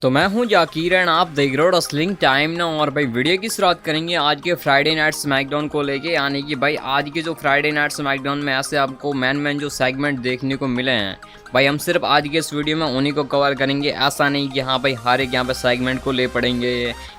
तो मैं हूं जाकिर एंड आप देख रहे हो रेसलिंग टाइम ना। और भाई वीडियो की शुरुआत करेंगे आज के फ्राइडे नाइट स्मैकडाउन को लेके, यानी कि भाई आज के जो फ्राइडे नाइट स्मैकडाउन में ऐसे आपको मैन जो सेगमेंट देखने को मिले हैं, भाई हम सिर्फ आज के इस वीडियो में उन्हीं को कवर करेंगे। ऐसा नहीं कि हाँ भाई हर एक यहाँ पे सेगमेंट को ले पड़ेंगे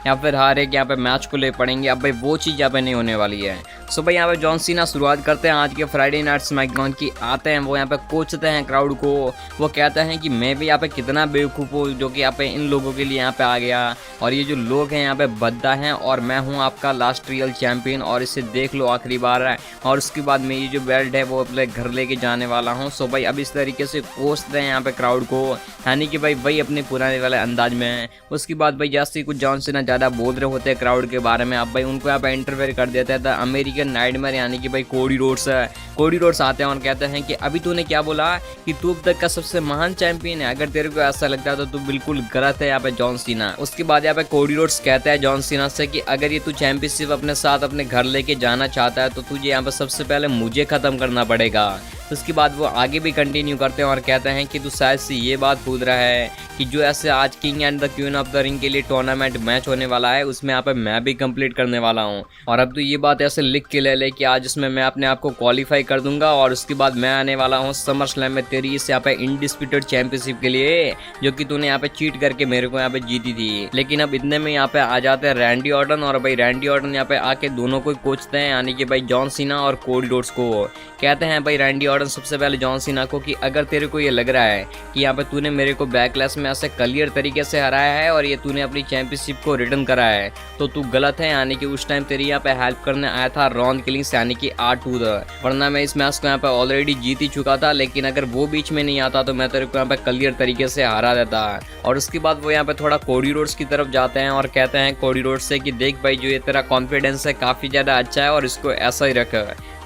या फिर हर एक यहाँ पे मैच को ले पड़ेंगे। अब भाई वो चीज़ यहाँ पे नहीं होने वाली है। सो भाई यहाँ पे जॉन सीना शुरुआत करते हैं आज के फ्राइडे नाइट स्मैकडाउन की। आते हैं वो यहाँ पे कोचते हैं क्राउड को। वो कहते हैं कि मैं भी यहाँ पे कितना बेवकूफ़ हूँ जो कि यहाँ पे इन लोगों के लिए यहाँ पे आ गया, और ये जो लोग हैं यहाँ पे बद्दा हैं, और मैं हूँ आपका लास्ट रियल चैंपियन, और इसे देख लो आखिरी बार है, और उसके बाद मैं ये जो बेल्ट है वो अपने घर लेके जाने वाला हूँ। सो भाई अब इस तरीके से कोसते हैं यहाँ पे क्राउड को, यानी कि भाई वही अपने पुराने वाले अंदाज में है। उसके बाद भाई जैसे कुछ जॉन सीना ज़्यादा बोल रहे होते हैं क्राउड के बारे में, अब भाई उनको यहाँ पे इंटरफेयर कर देता है द अमेरिकन नाइटमेयर, यानी कि भाई कोडी रोड्स है। कोडी रोड्स आते हैं और कहते हैं कि अभी तूने क्या बोला कि तू अब तक का सबसे महान चैंपियन है। अगर तेरे को ऐसा लगता है तो तू बिल्कुल गलत है यहाँ पे जॉन सीना। उसके बाद यहाँ पे कोडी रोड्स कहता है जॉन सीना से कि अगर ये तू चैंपियनशिप अपने साथ अपने घर लेके जाना चाहता है तो तुझे यहाँ पे सबसे पहले मुझे खत्म करना पड़ेगा। उसके बाद वो आगे भी कंटिन्यू करते हैं और कहते हैं कि तू शायद से ये बात पूछ रहा है कि जो ऐसे आज king and the queen of the ring के लिए टूर्नामेंट मैच होने वाला है उसमें यहाँ पे मैं भी कंप्लीट करने वाला हूँ, और अब तो ये बात ऐसे लिख के ले ले कि आज इसमें मैं अपने आप को क्वालिफाई कर दूंगा, और उसके बाद मैं आने वाला हूँ समर स्लैम में तेरी इस यहाँ पे इंडिस्प्यूटेड चैंपियनशिप के लिए, जो कि तूने यहाँ पे चीट करके मेरे को यहाँ पे जीती थी। लेकिन अब इतने में यहाँ पे आ जाते हैं रैंडी ऑर्टन, और भाई रैंडी ऑर्टन यहाँ पे आके दोनों को कोचते हैं, यानी कि भाई जॉन सीना और कोडी रोड्स को। कहते हैं भाई रैंडी ऑर्टन सबसे पहले जॉन सीना को कि अगर तेरे को ये लग रहा है कि यहाँ पे तूने मेरे को बैकलैश में ऐसे क्लियर तरीके से हराया है और ये तूने अपनी चैंपियनशिप को रिटर्न करा है तो तू गलत है, यानी कि उस टाइम तेरी यहाँ पे हेल्प करने आया था रॉन किलिंग्स, यानी कि R-Truth, वरना मैं इस मैच को यहाँ पे ऑलरेडी जीत ही चुका था। लेकिन अगर वो बीच में नहीं आता तो मैं तेरे को यहाँ पे क्लियर तरीके से हरा देता। और उसके बाद वो यहाँ पे थोड़ा कोडी रोड्स की तरफ जाते हैं और कहते हैं कोडी रोड्स से कि देख भाई जो ये तेरा कॉन्फिडेंस है काफ़ी ज़्यादा अच्छा है और इसको ऐसा ही रख।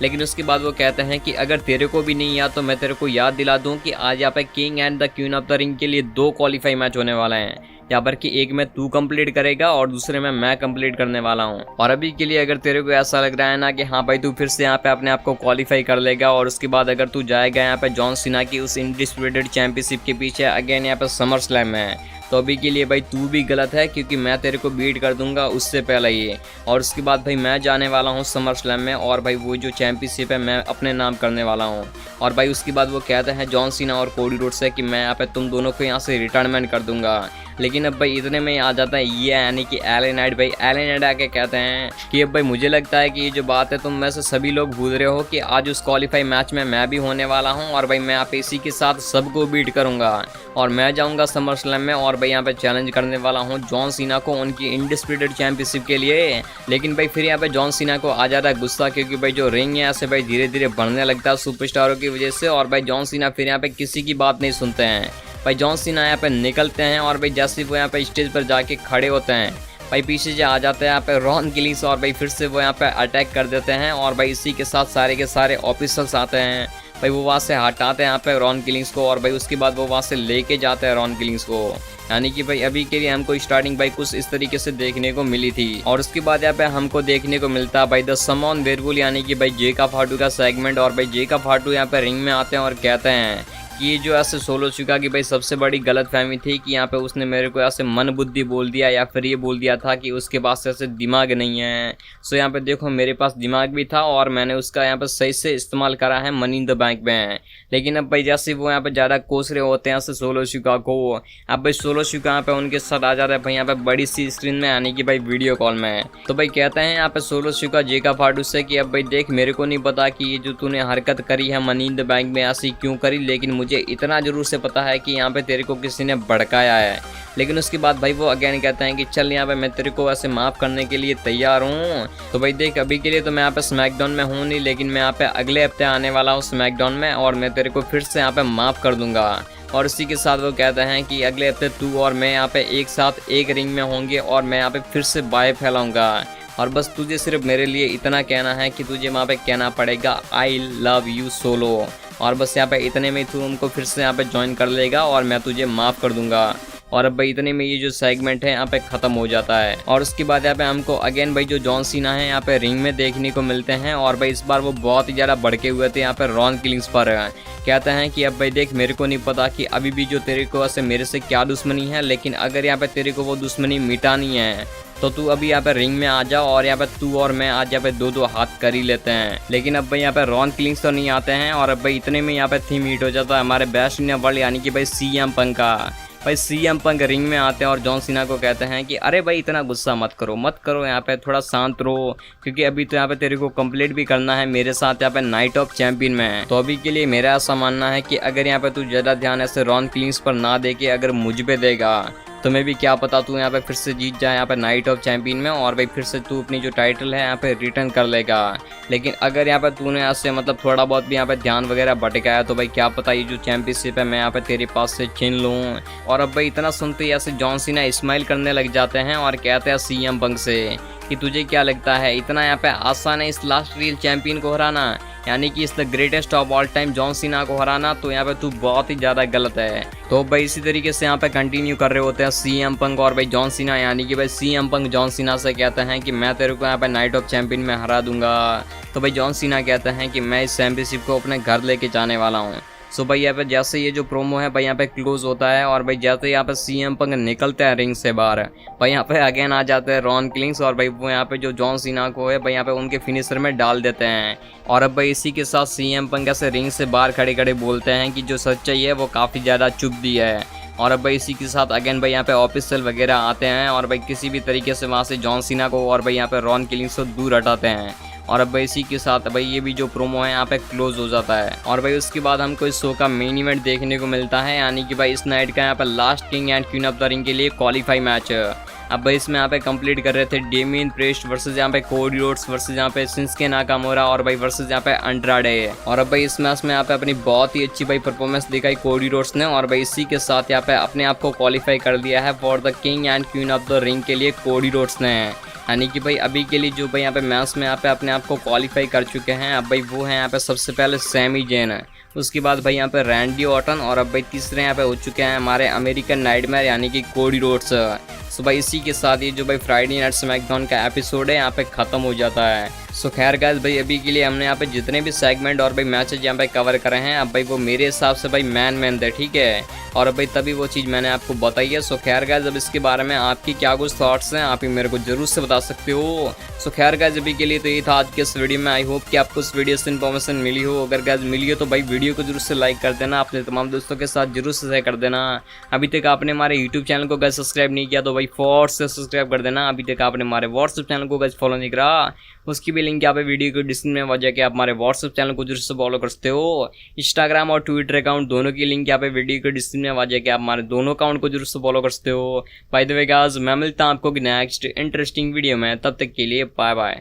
लेकिन उसके बाद वो कहते हैं कि अगर तेरे को भी नहीं याद तो मैं तेरे को याद दिला दूं कि आज यहाँ पे king and the queen of the ring के लिए 2 क्वालिफाई मैच होने वाले हैं, यहाँ पर कि एक में तू कंप्लीट करेगा और दूसरे में मैं कंप्लीट करने वाला हूँ। और अभी के लिए अगर तेरे को ऐसा लग रहा है ना कि हाँ भाई तू फिर से यहाँ पे अपने आप को क्वालिफाई कर लेगा और उसके बाद अगर तू जाएगा यहाँ पे जॉन सीना की उस इंडिस्प्यूटेड चैंपियनशिप के पीछे अगेन यहाँ पे समर स्लैम में, तो अभी के लिए भाई तू भी गलत है क्योंकि मैं तेरे को बीट कर दूंगा उससे पहले ही। और उसके बाद भाई मैं जाने वाला हूँ समर स्लैम में, और भाई वो जो चैंपियनशिप है मैं अपने नाम करने वाला हूँ। और भाई उसके बाद वो कहते हैं जॉन सीना और कोडी रोड्स से कि मैं यहाँ पे तुम दोनों को यहाँ से रिटायरमेंट कर दूंगा। लेकिन अब भाई इतने में आ जाता है ये, यानी कि एले नाइट। भाई एले नाइट आके कहते हैं कि अब भाई मुझे लगता है कि ये जो बात है तुम में से सभी लोग भूल रहे हो कि आज उस क्वालिफाई मैच में मैं भी होने वाला हूँ, और भाई मैं यहाँ पे इसी के साथ सबको बीट करूंगा और मैं जाऊंगा समर स्लैम में और भाई यहाँ पे चैलेंज करने वाला हूँ जॉन सीना को उनकी इंडिस्प्यूटेड चैंपियनशिप के लिए। लेकिन भाई फिर यहाँ पे जॉन सीना को आ जाता है गुस्सा, क्योंकि भाई जो रिंग है ऐसे भाई धीरे धीरे बढ़ने लगता है सुपरस्टारों की वजह से, और भाई जॉन सीना फिर यहाँ पे किसी की बात नहीं सुनते हैं। भाई जॉन सीना यहाँ पे निकलते हैं और भाई जैसे वो यहाँ पे स्टेज पर जाके खड़े होते हैं भाई पीछे से आ जाते हैं यहाँ पे रॉन किलिंग्स, और भाई फिर से वो यहाँ पे अटैक कर देते हैं, और भाई इसी के साथ सारे के सारे ऑफिसर्स आते हैं। भाई वो वहाँ से हटाते हैं यहाँ पे रॉन किलिंग्स को, और भाई उसके बाद वो वहाँ से लेके जाते हैं रॉन किलिंग्स को। यानी कि भाई अभी के लिए हमको स्टार्टिंग भाई कुछ इस तरीके से देखने को मिली थी। और उसके बाद यहाँ पे हमको देखने को मिलता है भाई द समॉन वेयरवुल, यानी कि भाई जेका फाटू का सेगमेंट। और भाई जेका फाटू यहाँ पे रिंग में आते हैं और कहते हैं कि ये जो ऐसे सोलो चुका कि भाई सबसे बड़ी गलतफहमी थी कि यहाँ पे उसने मेरे को ऐसे मन बुद्धि बोल दिया, या फिर ये बोल दिया था कि उसके पास ऐसे दिमाग नहीं है। सो यहाँ पे देखो मेरे पास दिमाग भी था और मैंने उसका यहाँ पे सही से इस्तेमाल करा है मनी इन द बैंक में। लेकिन अब भाई जैसे वो यहाँ पे ज़्यादा कोस रहे होते हैं ऐसे सोलो चुका को, अब भाई सोलो चुका यहाँ पे उनके साथ आ जाता है भाई यहाँ पे बड़ी सी स्क्रीन में, यानी कि भाई वीडियो कॉल में। तो भाई कहते हैं यहाँ पे सोलो चुका जेका फाटू से कि अब भाई देख मेरे को नहीं पता कि ये जो तूने हरकत करी है मनी इन द बैंक में ऐसी क्यों करी, लेकिन मुझे इतना जरूर से पता है कि यहाँ पे तेरे को किसी ने भड़काया है। लेकिन उसके बाद भाई वो अगेन कहते हैं कि चल यहाँ पे मैं तेरे को ऐसे माफ़ करने के लिए तैयार हूँ। तो भाई देख अभी के लिए तो मैं यहाँ पे स्मैकडाउन में हूँ नहीं, लेकिन मैं यहाँ पे अगले हफ्ते आने वाला हूँ स्मैकडाउन में, और मैं तेरे को फिर से यहाँ पे माफ़ कर दूंगा। और इसी के साथ वो कहते हैं कि अगले हफ्ते तू और मैं यहाँ पे एक साथ एक रिंग में होंगे और मैं यहाँ पे फिर से बाय फैलाऊंगा। और बस तुझे सिर्फ मेरे लिए इतना कहना है कि तुझे वहाँ पे कहना पड़ेगा आई लव यू सोलो, और बस यहाँ पे इतने में तू उनको फिर से यहाँ पे ज्वाइन कर लेगा और मैं तुझे माफ़ कर दूंगा। और अब भाई इतने में ये जो सेगमेंट है यहाँ पे खत्म हो जाता है। और उसके बाद यहाँ पे हमको अगेन भाई जो जॉन सीना है यहाँ पे रिंग में देखने को मिलते हैं। और भाई इस बार वो बहुत ही ज़्यादा भड़के हुए थे यहाँ पे रॉन किलिंग्स पर। कहते हैं कि अब भाई देख, मेरे को नहीं पता कि अभी भी जो तेरे को ऐसे मेरे से क्या दुश्मनी है, लेकिन अगर यहाँ पे तेरे को वो दुश्मनी मिटानी है तो तू अभी यहाँ पे रिंग में आ जा और यहाँ पे तू और मैं आज यहाँ पे दो दो हाथ कर ही लेते हैं। लेकिन अब भाई यहाँ पे रॉन किलिंग्स तो नहीं आते हैं। और अब भाई इतने में यहाँ पे थीम हिट हो जाता है हमारे बेस्ट इन वर्ल्ड यानी कि भाई सीएम पंक का। भाई सीएम पंक रिंग में आते हैं और जॉन सीना को कहते हैं कि अरे भाई इतना गुस्सा मत करो यहाँ पे, थोड़ा शांत रहो, क्योंकि अभी तो यहाँ पे तेरे को कंप्लीट भी करना है मेरे साथ यहाँ पे नाइट ऑफ चैंपियन में। तो अभी के लिए मेरा ऐसा मानना है कि अगर यहाँ पे तू ज़्यादा ध्यान ऐसे रॉन किलिंग्स पर ना दे के अगर मुझ पे देगा तो मैं भी क्या पता तू यहाँ पे फिर से जीत जाए यहाँ पे नाइट ऑफ चैंपियन में, और भाई फिर से तू अपनी जो टाइटल है यहाँ पे रिटर्न कर लेगा। लेकिन अगर यहाँ पे तूने ऐसे मतलब थोड़ा बहुत भी यहाँ पे ध्यान वगैरह भटकाया तो भाई क्या पता ये जो चैंपियनशिप है मैं यहाँ पे तेरे पास से छीन लूँ। और अब भाई इतना सुनते ही ऐसे जॉन सीना स्माइल करने लग जाते हैं और कहते हैं सीएम पंक से कि तुझे क्या लगता है इतना यहाँ पे आसान है इस लास्ट रियल चैंपियन को हराना, यानी कि इस the greatest of all time John Cena को हराना? तो यहाँ पे तू बहुत ही ज़्यादा गलत है। तो भाई इसी तरीके से यहाँ पे कंटिन्यू कर रहे होते हैं सीएम पंक और भाई जॉन सीना, यानी कि भाई सीएम पंक जॉन सीना से कहते हैं कि मैं तेरे को यहाँ पे नाइट ऑफ चैंपियन में हरा दूंगा। तो भाई जॉन सीना कहते हैं कि मैं इस चैंपियनशिप को अपने घर लेके जाने वाला हूँ। सो भाई यहाँ पे जैसे ये जो प्रोमो है भाई यहाँ पे क्लोज होता है और भाई जैसे यहाँ पे सीएम पंक निकलते हैं रिंग से बाहर, भाई यहाँ पे अगेन आ जाते हैं रॉन किलिंग्स और भाई वो यहाँ पे जो जॉन सीना को है भाई यहाँ पे उनके फिनिशर में डाल देते हैं। और अब भाई इसी के साथ सीएम पंक ऐसे रिंग से बाहर खड़े खड़े बोलते हैं कि जो सच्चाई है वो काफ़ी ज़्यादा चुभती है। और अब भाई इसी के साथ अगेन भाई यहाँ पे ऑफिशियल वगैरह आते हैं और भाई किसी भी तरीके से वहाँ से जॉन सीना को और भाई यहाँ पे रॉन किलिंग्स को दूर हटाते हैं। और अब भाई इसी के साथ भाई ये भी जो प्रोमो है यहाँ पे क्लोज हो जाता है। और भाई उसके बाद हमको इस शो का मेन इवेंट देखने को मिलता है, यानी कि भाई इस नाइट का यहाँ पे last king and queen of the ring के लिए क्वालिफाई मैच। अब भाई इसमें यहाँ पे कंप्लीट कर रहे थे डेमियन प्रिस्ट वर्सेस यहाँ पे कोडी रोड्स वर्सेस यहाँ पे शिंसुके नाकामुरा और भाई वर्सेस यहाँ पे अंड्राडे। और अब भाई इस मैच में यहाँ पे अपनी बहुत ही अच्छी भाई परफॉर्मेंस दिखाई कोडी रोड्स ने और भाई इसी के साथ यहाँ पे अपने आप को क्वालिफाई कर दिया है for the king and queen of the ring के लिए कोडी रोड्स ने। यानी कि भाई अभी के लिए जो भाई यहाँ पे मैच में यहाँ पे अपने आप को क्वालिफाई कर चुके हैं अब भाई वो है यहाँ पे सबसे पहले सैमी जेन, उसके बाद भाई यहाँ पे रैंडी ऑर्टन और अब भाई तीसरे यहाँ पे हो चुके हैं हमारे अमेरिकन नाइटमेयर यानी कि कोडी रोड्स। सो भाई इसी के साथ ये जो भाई फ्राइडे नाइट स्मैकडाउन का एपिसोड है यहाँ पे ख़त्म हो जाता है। सो खैर गाइस भाई अभी के लिए हमने यहाँ पे जितने भी सेगमेंट और भाई मैचेज यहाँ पे कवर करे हैं अब भाई वो मेरे हिसाब से भाई मैन थे, ठीक है, और अब भाई तभी वो चीज़ मैंने आपको बताई है। सो खैर गाइस अब इसके बारे में आपकी क्या कुछ थॉट्स हैं आप ही मेरे को जरूर से बता सकते हो। सो खैर गाइस अभी के लिए तो ये था आज के इस वीडियो में। आई होप कि आपको इस वीडियो से इन्फॉर्मेशन मिली हो। अगर गाइस मिली हो तो भाई वीडियो को जरूर से लाइक कर देना, अपने तमाम दोस्तों के साथ जरूर से शेयर कर देना। अभी तक आपने हमारे यूट्यूब चैनल को गाइस सब्सक्राइब नहीं किया तो भाई फौरन से सब्सक्राइब कर देना। अभी तक आपने हमारे व्हाट्सएप चैनल को गाइस फॉलो नहीं करा उसकी भी लिंक यहाँ पे वीडियो के डिस्क्रिप्शन में वजह के आप हमारे व्हाट्सएप चैनल को जरूर से फॉलो कर सकते हो। इंस्टाग्राम और ट्विटर अकाउंट दोनों की लिंक यहाँ पे वीडियो के डिस्क्रिप्शन में वजह के आप हमारे दोनों अकाउंट को जरूर से फॉलो कर सकते हो। बाय द वे गाइस मैं मिलता हूँ आपको नेक्स्ट इंटरेस्टिंग वीडियो में, तब तक के लिए बाय बाय।